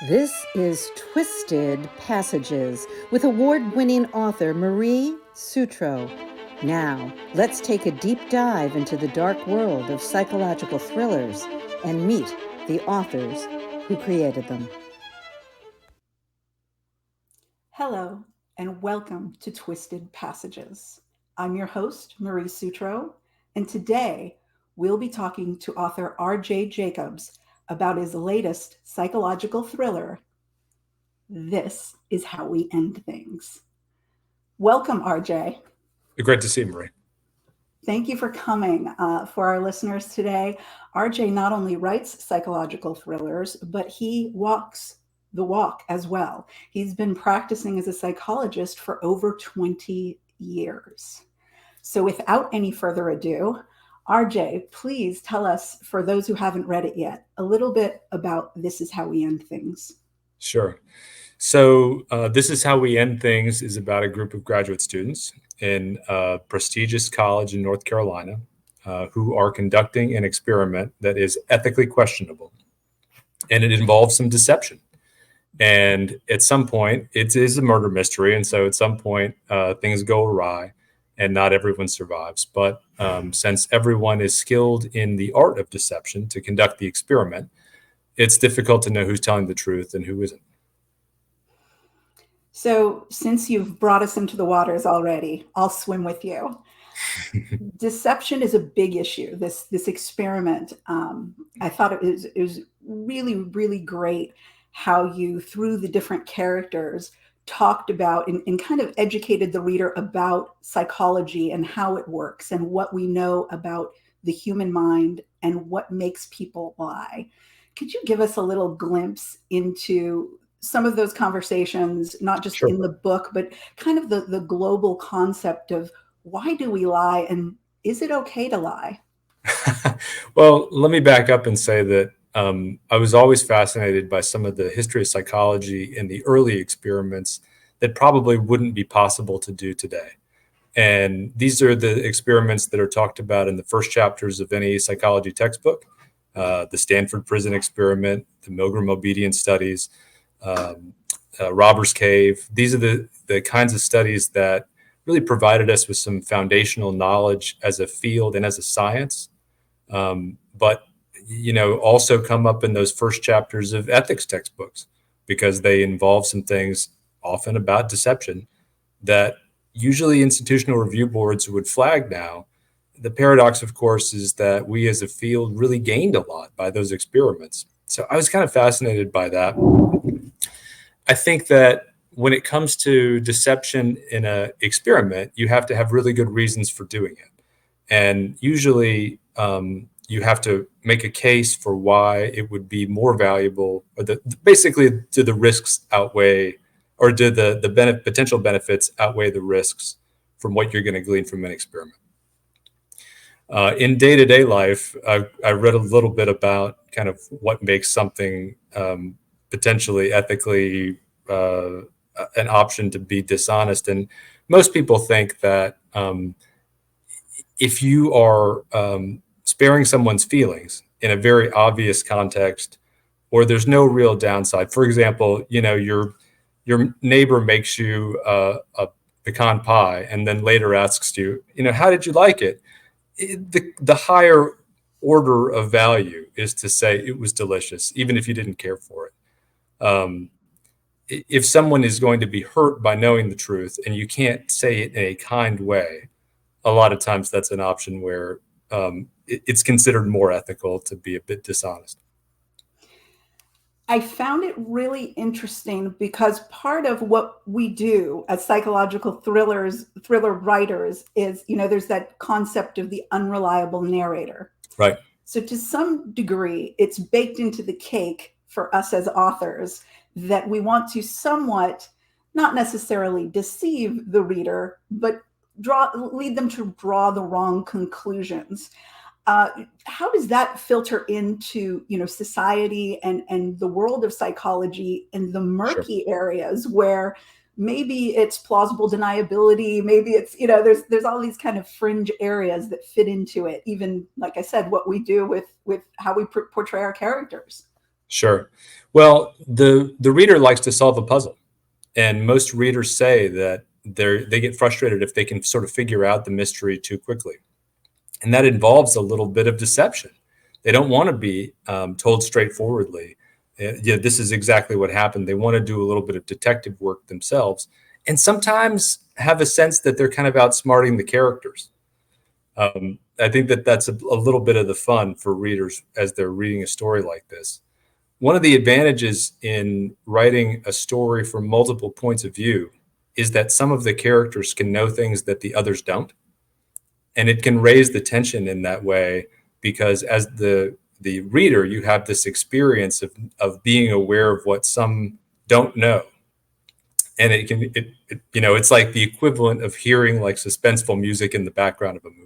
This is Twisted Passages with award-winning author Marie Sutro. Now, let's take a deep dive into the dark world of psychological thrillers and meet the authors who created them. Hello, and welcome to Twisted Passages. I'm your host, Marie Sutro, and today we'll be talking to author R.J. Jacobs about his latest psychological thriller, This Is How We End Things. Welcome, R.J. Great to see you, Marie. Thank you for coming. For our listeners today, R.J. not only writes psychological thrillers, but he walks the walk as well. He's been practicing as a psychologist for over 20 years. So, without any further ado, RJ, please tell us, for those who haven't read it yet, a little bit about This Is How We End Things. Sure. So, This Is How We End Things is about a group of graduate students in a prestigious college in North Carolina who are conducting an experiment that is ethically questionable. And it involves some deception. And at some point, it is a murder mystery. And so at some point, things go awry and not everyone survives. But since everyone is skilled in the art of deception to conduct the experiment, it's difficult to know who's telling the truth and who isn't. So, since you've brought us into the waters already, I'll swim with you. Deception is a big issue. This experiment, I thought it was really great how you, through the different characters, talked about and kind of educated the reader about psychology and how it works and what we know about the human mind and what makes people lie. Could you give us a little glimpse into some of those conversations, not just Sure. in the book, but kind of the global concept of why do we lie and is it okay to lie? Well, let me back up and say that I was always fascinated by some of the history of psychology and the early experiments that probably wouldn't be possible to do today. And these are the experiments that are talked about in the first chapters of any psychology textbook. The Stanford Prison Experiment, the Milgram Obedience Studies, um, Robbers Cave. These are the kinds of studies that really provided us with some foundational knowledge as a field and as a science. But also come up in those first chapters of ethics textbooks because they involve some things often about deception that usually institutional review boards would flag now. The paradox, of course, is that we as a field really gained a lot by those experiments. So I was kind of fascinated by that. I think that when it comes to deception in an experiment, you have to have really good reasons for doing it. And usually you have to make a case for why it would be more valuable, or basically, do the risks outweigh, or do the potential benefits outweigh the risks from what you're going to glean from an experiment. In day-to-day life, I read a little bit about kind of what makes something potentially ethically an option to be dishonest. And most people think that if you are sparing someone's feelings in a very obvious context, or there's no real downside. For example, your neighbor makes you a pecan pie and then later asks you, how did you like it? The higher order of value is to say it was delicious, even if you didn't care for it. If someone is going to be hurt by knowing the truth and you can't say it in a kind way, a lot of times that's an option where it's considered more ethical to be a bit dishonest. I found it really interesting because part of what we do as psychological thriller writers is, there's that concept of the unreliable narrator. Right. So to some degree, it's baked into the cake for us as authors that we want to somewhat, not necessarily deceive the reader, but lead them to draw the wrong conclusions. How does that filter into society and the world of psychology and the Sure. murky areas where maybe it's plausible deniability, maybe it's there's all these kind of fringe areas that fit into it, even like I said, what we do with how we portray our characters. Sure. Well, the reader likes to solve a puzzle, and most readers say that they get frustrated if they can sort of figure out the mystery too quickly, and that involves a little bit of deception. They don't want to be told straightforwardly, yeah, this is exactly what happened. They want to do a little bit of detective work themselves, and sometimes have a sense that they're kind of outsmarting the characters. I think that that's a little bit of the fun for readers as they're reading a story like this. One of the advantages in writing a story from multiple points of view is that some of the characters can know things that the others don't. And it can raise the tension in that way because as the reader, you have this experience of being aware of what some don't know. And it's like the equivalent of hearing like suspenseful music in the background of a movie.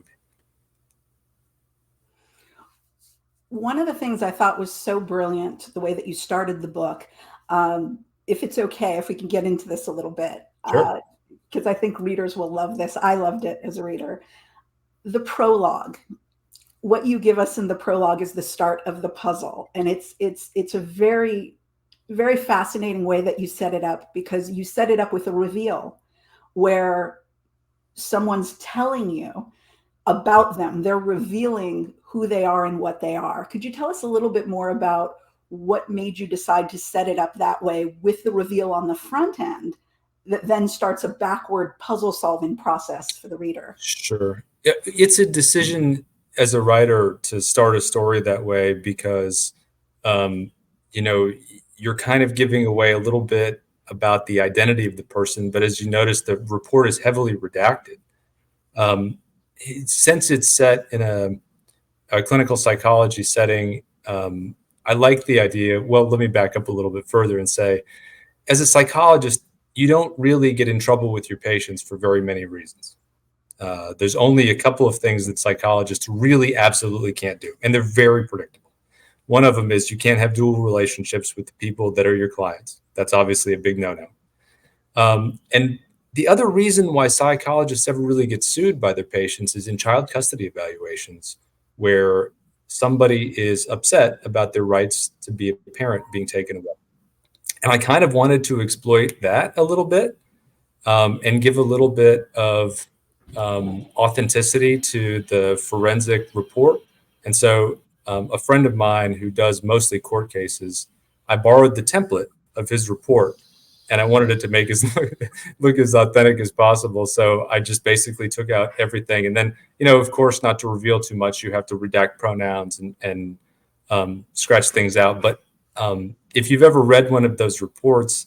One of the things I thought was so brilliant, the way that you started the book, if it's okay, if we can get into this a little bit, Sure. because I think readers will love this. I loved it as a reader. The prologue, what you give us in the prologue is the start of the puzzle. And it's a very, very fascinating way that you set it up, because you set it up with a reveal where someone's telling you about them. They're revealing who they are and what they are. Could you tell us a little bit more about what made you decide to set it up that way with the reveal on the front end that then starts a backward puzzle solving process for the reader? Sure. Yeah, it's a decision as a writer to start a story that way because, you're kind of giving away a little bit about the identity of the person. But as you notice, the report is heavily redacted. Since it's set in a clinical psychology setting, I like the idea. Well, let me back up a little bit further and say, as a psychologist, you don't really get in trouble with your patients for very many reasons. There's only a couple of things that psychologists really absolutely can't do, and they're very predictable. One of them is you can't have dual relationships with the people that are your clients. That's obviously a big no-no. And the other reason why psychologists ever really get sued by their patients is in child custody evaluations, where somebody is upset about their rights to be a parent being taken away. And I kind of wanted to exploit that a little bit and give a little bit of authenticity to the forensic report. And so a friend of mine who does mostly court cases, I borrowed the template of his report and I wanted it to make it look as authentic as possible. So I just basically took out everything. And then, of course, not to reveal too much, you have to redact pronouns and scratch things out. But if you've ever read one of those reports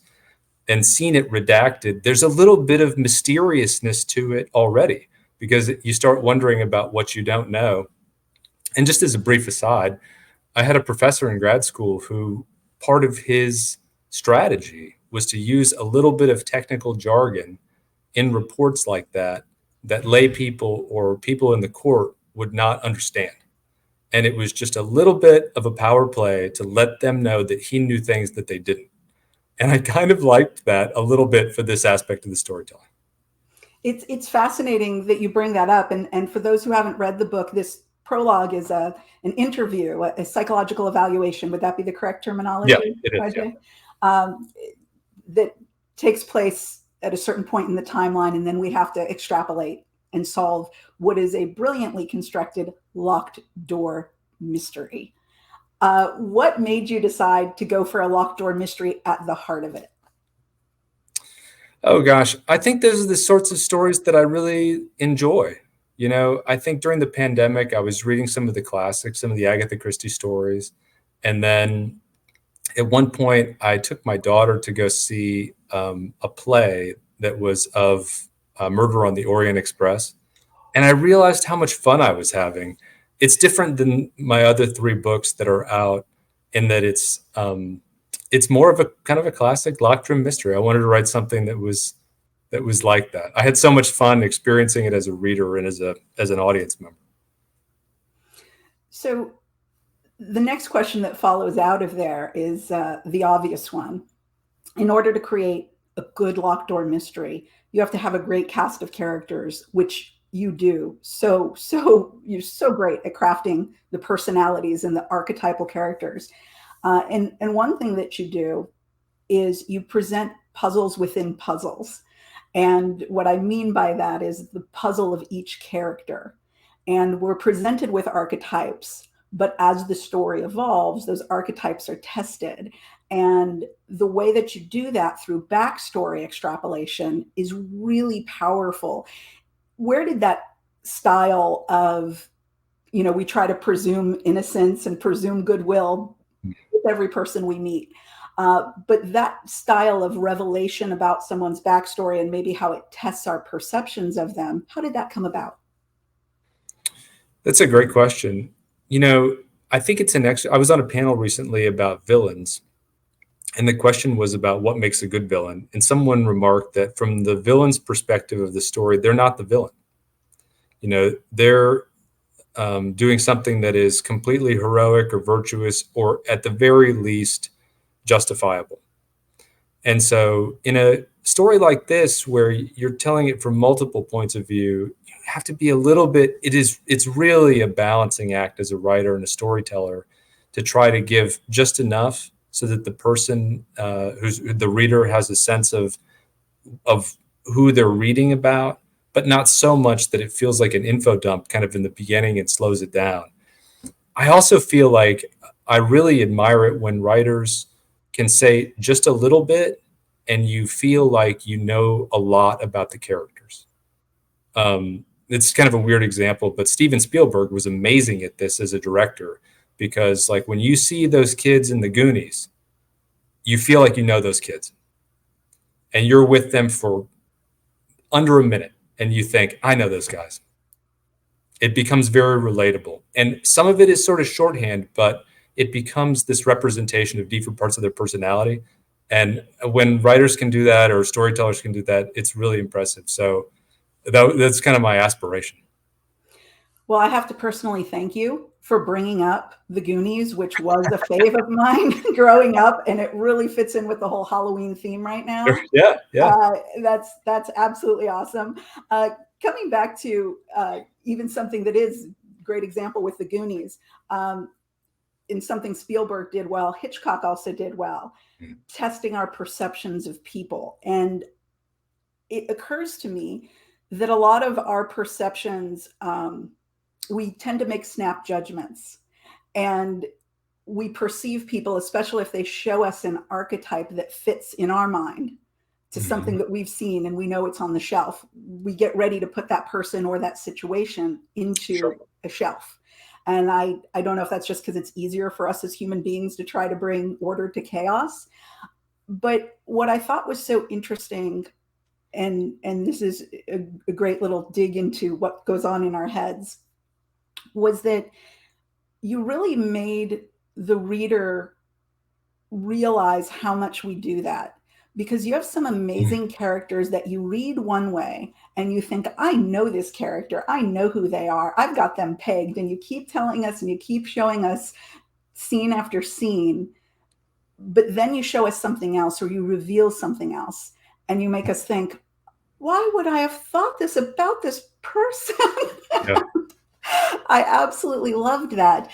and seen it redacted, there's a little bit of mysteriousness to it already because you start wondering about what you don't know. And just as a brief aside, I had a professor in grad school who part of his strategy was to use a little bit of technical jargon in reports like that lay people or people in the court would not understand. And it was just a little bit of a power play to let them know that he knew things that they didn't. And I kind of liked that a little bit for this aspect of the storytelling. It's fascinating that you bring that up. And for those who haven't read the book, this prologue is an interview, a psychological evaluation. Would that be the correct terminology? Yeah, it is. Yeah. That takes place at a certain point in the timeline, and then we have to extrapolate and solve what is a brilliantly constructed locked door mystery. What made you decide to go for a locked door mystery at the heart of it? Oh gosh, I think those are the sorts of stories that I really enjoy. I think during the pandemic, I was reading some of the classics, some of the Agatha Christie stories. And then at one point, I took my daughter to go see a play that was of Murder on the Orient Express. And I realized how much fun I was having. It's different than my other three books that are out in that it's more of a kind of a classic locked room mystery. I wanted to write something that was like that. I had so much fun experiencing it as a reader and as an audience member. So the next question that follows out of there is the obvious one. In order to create a good locked door mystery, you have to have a great cast of characters, which you do. So you're so great at crafting the personalities and the archetypal characters. And one thing that you do is you present puzzles within puzzles. And what I mean by that is the puzzle of each character. And we're presented with archetypes, but as the story evolves, those archetypes are tested. And the way that you do that through backstory extrapolation is really powerful. Where did that style of, we try to presume innocence and presume goodwill with every person we meet? But that style of revelation about someone's backstory and maybe how it tests our perceptions of them, how did that come about? That's a great question. I think I was on a panel recently about villains, and the question was about what makes a good villain. And someone remarked that from the villain's perspective of the story, they're not the villain. They're doing something that is completely heroic or virtuous, or at the very least, justifiable. And so in a story like this, where you're telling it from multiple points of view, you have to be a little bit, it's really a balancing act as a writer and a storyteller to try to give just enough so that the person, the reader, has a sense of who they're reading about, but not so much that it feels like an info dump kind of in the beginning and slows it down. I also feel like I really admire it when writers can say just a little bit and you feel like you know a lot about the characters. It's kind of a weird example, but Steven Spielberg was amazing at this as a director, because like when you see those kids in the Goonies, you feel like you know those kids and you're with them for under a minute and you think, I know those guys. It becomes very relatable. And some of it is sort of shorthand, but it becomes this representation of different parts of their personality. And when writers can do that, or storytellers can do that, it's really impressive. So that's kind of my aspiration. Well, I have to personally thank you for bringing up The Goonies, which was a fave of mine growing up, and it really fits in with the whole Halloween theme right now. Yeah. That's absolutely awesome. Coming back to even something that is a great example with The Goonies, in something Spielberg did well, Hitchcock also did well, testing our perceptions of people. And it occurs to me that a lot of our perceptions, we tend to make snap judgments, and we perceive people, especially if they show us an archetype that fits in our mind to something that we've seen and we know it's on the shelf. We get ready to put that person or that situation into a shelf. And I don't know if that's just because it's easier for us as human beings to try to bring order to chaos. But what I thought was so interesting, and this is a great little dig into what goes on in our heads, was that you really made the reader realize how much we do that. Because you have some amazing characters that you read one way and you think, I know this character, I know who they are, I've got them pegged, and you keep telling us and you keep showing us scene after scene, but then you show us something else, or you reveal something else, and you make us think, why would I have thought this about this person? Yeah. I absolutely loved that.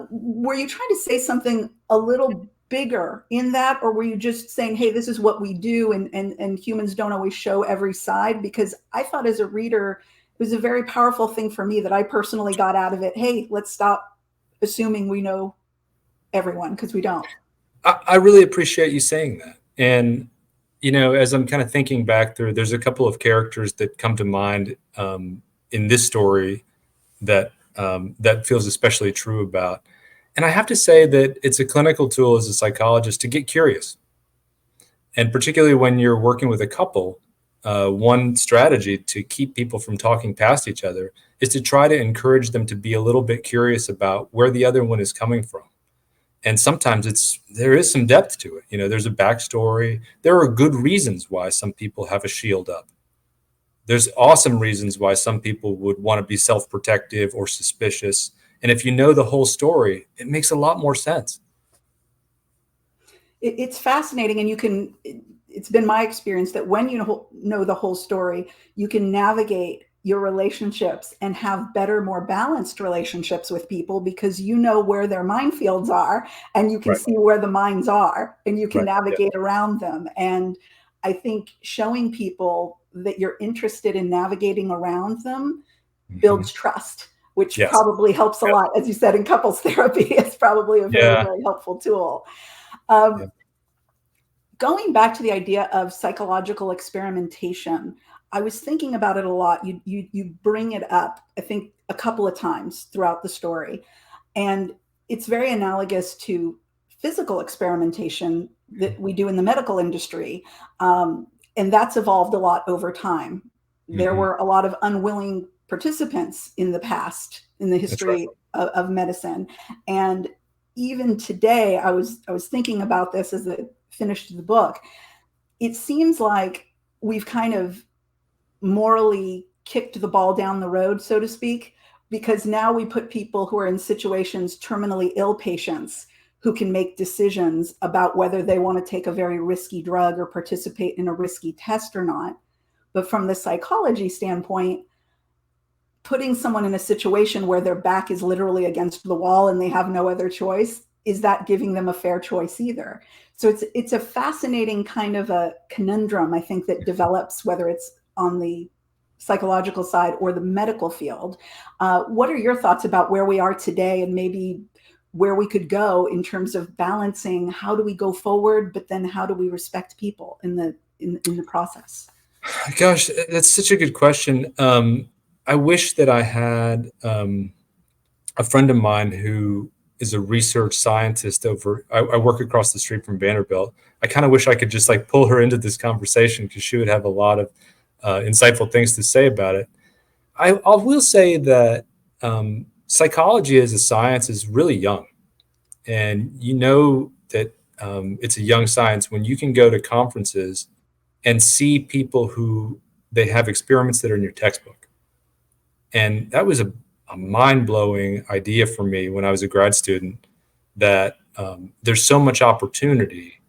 Were you trying to say something a little bigger in that, or were you just saying, hey, this is what we do, and humans don't always show every side? Because I thought as a reader, it was a very powerful thing for me that I personally got out of it. Hey, let's stop assuming we know everyone, because we don't. I really appreciate you saying that. And, as I'm kind of thinking back through, there's a couple of characters that come to mind in this story that feels especially true about. And I have to say that it's a clinical tool as a psychologist to get curious. And particularly when you're working with a couple, one strategy to keep people from talking past each other is to try to encourage them to be a little bit curious about where the other one is coming from. And sometimes there is some depth to it. There's a backstory. There are good reasons why some people have a shield up. There's awesome reasons why some people would want to be self-protective or suspicious. And if you know the whole story, it makes a lot more sense. It's fascinating. And it's been my experience that when you know the whole story, you can navigate your relationships and have better, more balanced relationships with people, because you know where their minefields are, and you can Right. see where the mines are, and you can Right. Yeah. navigate around them. And I think showing people that you're interested in navigating around them builds trust, which Yes. probably helps a lot. As you said, in couples therapy, it's probably a very, Yeah. very helpful tool. Yeah. Going back to the idea of psychological experimentation, I was thinking about it a lot. You bring it up, I think, a couple of times throughout the story, and it's very analogous to physical experimentation that we do in the medical industry, and that's evolved a lot over time. There were a lot of unwilling participants in the past, in the That's right. history of medicine, and even today, I was thinking about this as I finished the book. It seems like we've kind of morally kicked the ball down the road, so to speak, because now we put people who are in situations, terminally ill patients, who can make decisions about whether they want to take a very risky drug or participate in a risky test or not. But from the psychology standpoint, putting someone in a situation where their back is literally against the wall and they have no other choice, is that giving them a fair choice either? So it's a fascinating kind of a conundrum, I think, that develops, whether it's on the psychological side or the medical field. What are your thoughts about where we are today, and maybe where we could go in terms of balancing how do we go forward, but then how do we respect people in the process? Gosh, that's such a good question. I wish that I had a friend of mine who is a research scientist over. I work across the street from Vanderbilt. I kind of wish I could just like pull her into this conversation, because she would have a lot of insightful things to say about it. I will say that psychology as a science is really young, and you know that it's a young science when you can go to conferences and see people who they have experiments that are in your textbook. And that was a mind-blowing idea for me when I was a grad student, that there's so much opportunity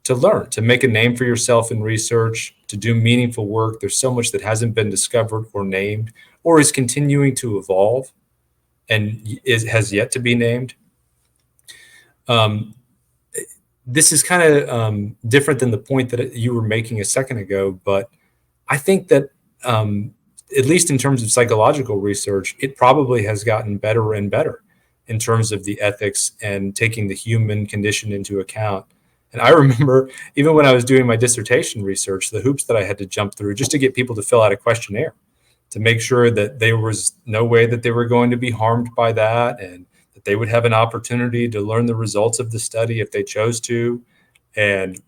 to learn, to make a name for yourself in research, to do meaningful work. There's so much that hasn't been discovered or named, or is continuing to evolve and has yet to be named. This is kind of different than the point that you were making a second ago, but I think that at least in terms of psychological research, it probably has gotten better and better in terms of the ethics and taking the human condition into account. And I remember even when I was doing my dissertation research, the hoops that I had to jump through just to get people to fill out a questionnaire to make sure that there was no way that they were going to be harmed by that, and that they would have an opportunity to learn the results of the study if they chose to. And,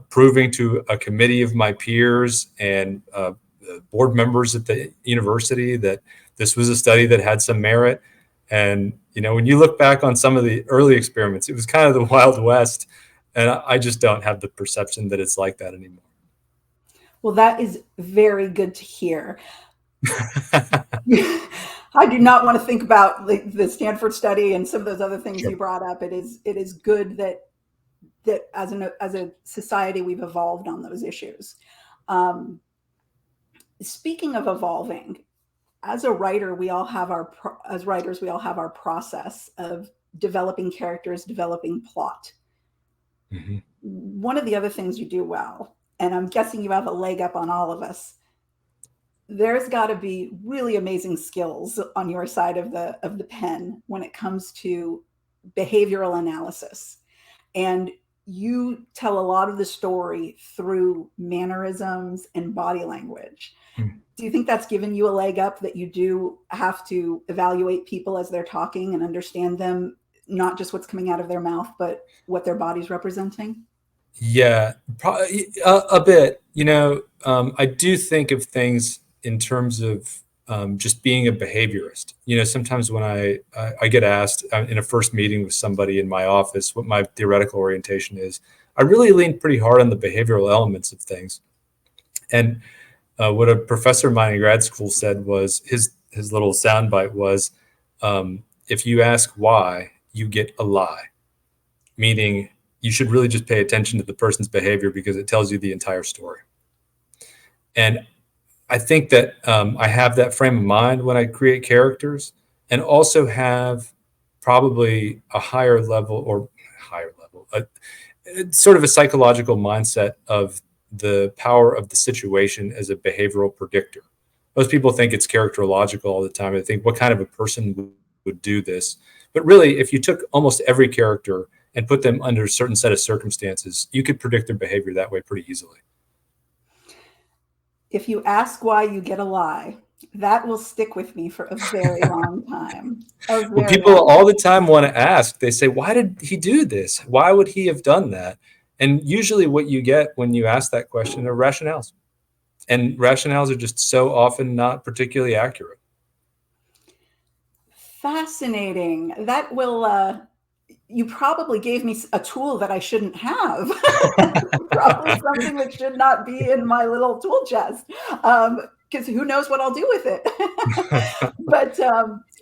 proving to a committee of my peers and board members at the university that this was a study that had some merit. And, when you look back on some of the early experiments, it was kind of the Wild West. And I just don't have the perception that it's like that anymore. Well, that is very good to hear. I do not want to think about the Stanford study and some of those other things you brought up. It is good that as a society we've evolved on those issues. Speaking of evolving, as a writer, we all have our process of developing characters, developing plot. Mm-hmm. One of the other things you do well, and I'm guessing you have a leg up on all of us, there's got to be really amazing skills on your side of the pen when it comes to behavioral analysis. And you tell a lot of the story through mannerisms and body language. Do you think that's given you a leg up, that you do have to evaluate people as they're talking and understand them, not just what's coming out of their mouth, but what their body's representing? Yeah, a bit. I do think of things in terms of just being a behaviorist. Sometimes when I get asked in a first meeting with somebody in my office what my theoretical orientation is, I really lean pretty hard on the behavioral elements of things. And what a professor of mine in grad school said was his little soundbite was, if you ask why, you get a lie, meaning you should really just pay attention to the person's behavior because it tells you the entire story. And I think that I have that frame of mind when I create characters, and also have probably a higher level, sort of a psychological mindset of the power of the situation as a behavioral predictor. Most people think it's characterological all the time. They think, what kind of a person would do this? But really, if you took almost every character and put them under a certain set of circumstances, you could predict their behavior that way pretty easily. If you ask why, you get a lie. That will stick with me for a very long time. Well, people all the time want to ask, they say, why did he do this? Why would he have done that? And usually what you get when you ask that question are rationales. And rationales are just so often not particularly accurate. Fascinating. That will, you probably gave me a tool that I shouldn't have. Probably something that should not be in my little tool chest. Because who knows what I'll do with it. But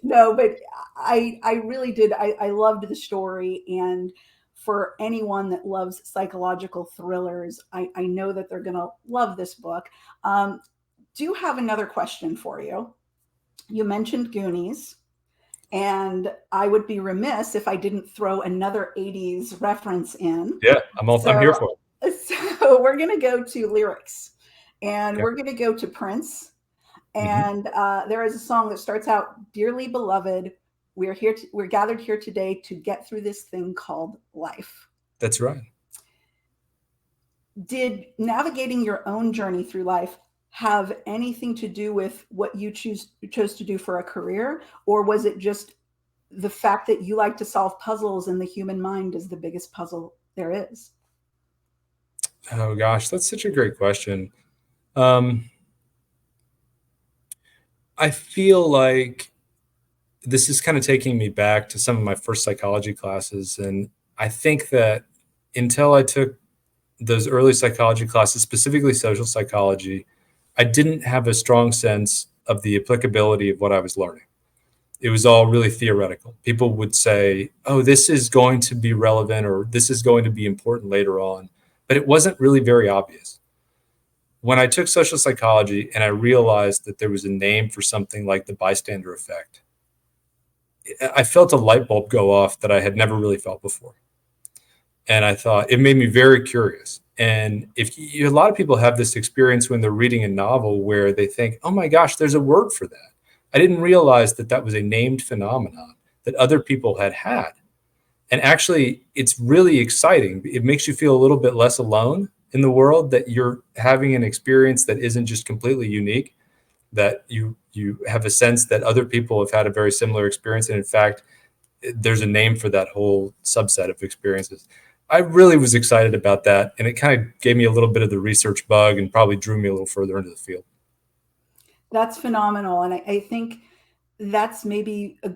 no, but I really did. I loved the story. And for anyone that loves psychological thrillers, I know that they're going to love this book. Do have another question for you. You mentioned Goonies. And I would be remiss if I didn't throw another 80s reference in. Yeah, I'm here for it. So we're going to go to lyrics, and we're going to go to Prince. And there is a song that starts out, "Dearly beloved, we're gathered here today to get through this thing called life." That's right. Did navigating your own journey through life have anything to do with what you chose to do for a career? Or was it just the fact that you like to solve puzzles and the human mind is the biggest puzzle there is? Oh gosh, that's such a great question. I feel like this is kind of taking me back to some of my first psychology classes. And I think that until I took those early psychology classes, specifically social psychology, I didn't have a strong sense of the applicability of what I was learning. It was all really theoretical. People would say, oh, this is going to be relevant, or this is going to be important later on. But it wasn't really very obvious. When I took social psychology and I realized that there was a name for something like the bystander effect, I felt a light bulb go off that I had never really felt before. And I thought it made me very curious. And a lot of people have this experience when they're reading a novel where they think, oh my gosh, there's a word for that. I didn't realize that that was a named phenomenon that other people had had. And actually, it's really exciting. It makes you feel a little bit less alone in the world, that you're having an experience that isn't just completely unique, that you have a sense that other people have had a very similar experience. And in fact, there's a name for that whole subset of experiences. I really was excited about that. And it kind of gave me a little bit of the research bug and probably drew me a little further into the field. That's phenomenal. And I think that's maybe a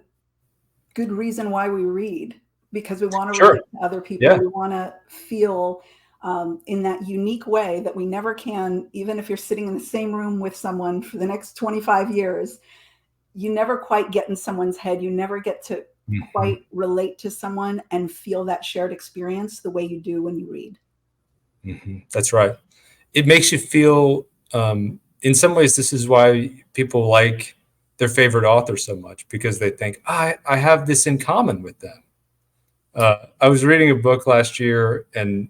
good reason why we read, because we want to relate to other people. Yeah. We want to feel in that unique way that we never can, even if you're sitting in the same room with someone for the next 25 years, you never quite get in someone's head. You never get to quite relate to someone and feel that shared experience the way you do when you read. That's right. It makes you feel, in some ways, this is why people like their favorite author so much, because they think, I have this in common with them. I was reading a book last year, and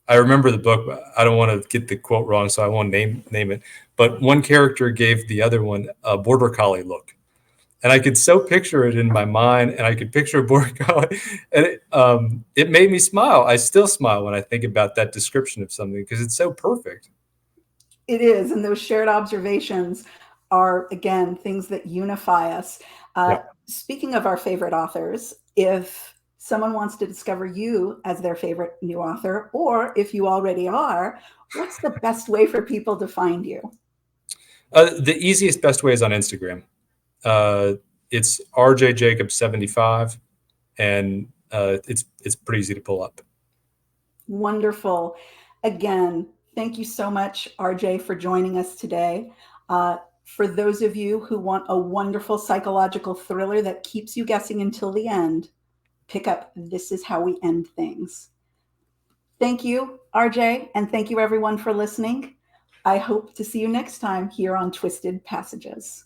I remember the book, but I don't want to get the quote wrong, so I won't name it. But one character gave the other one a border collie look. And I could so picture it in my mind, and I could picture a border collie, and it made me smile. I still smile when I think about that description of something, because it's so perfect. It is, and those shared observations are, again, things that unify us. Speaking of our favorite authors, if someone wants to discover you as their favorite new author, or if you already are, what's the best way for people to find you? The easiest, best way is on Instagram. It's RJ Jacobs 75, and it's pretty easy to pull up. Wonderful. Again, thank you so much, RJ, for joining us today. For those of you who want a wonderful psychological thriller that keeps you guessing until the end, pick up This Is How We End Things. Thank you, RJ, and thank you everyone for listening. I hope to see you next time here on Twisted Passages.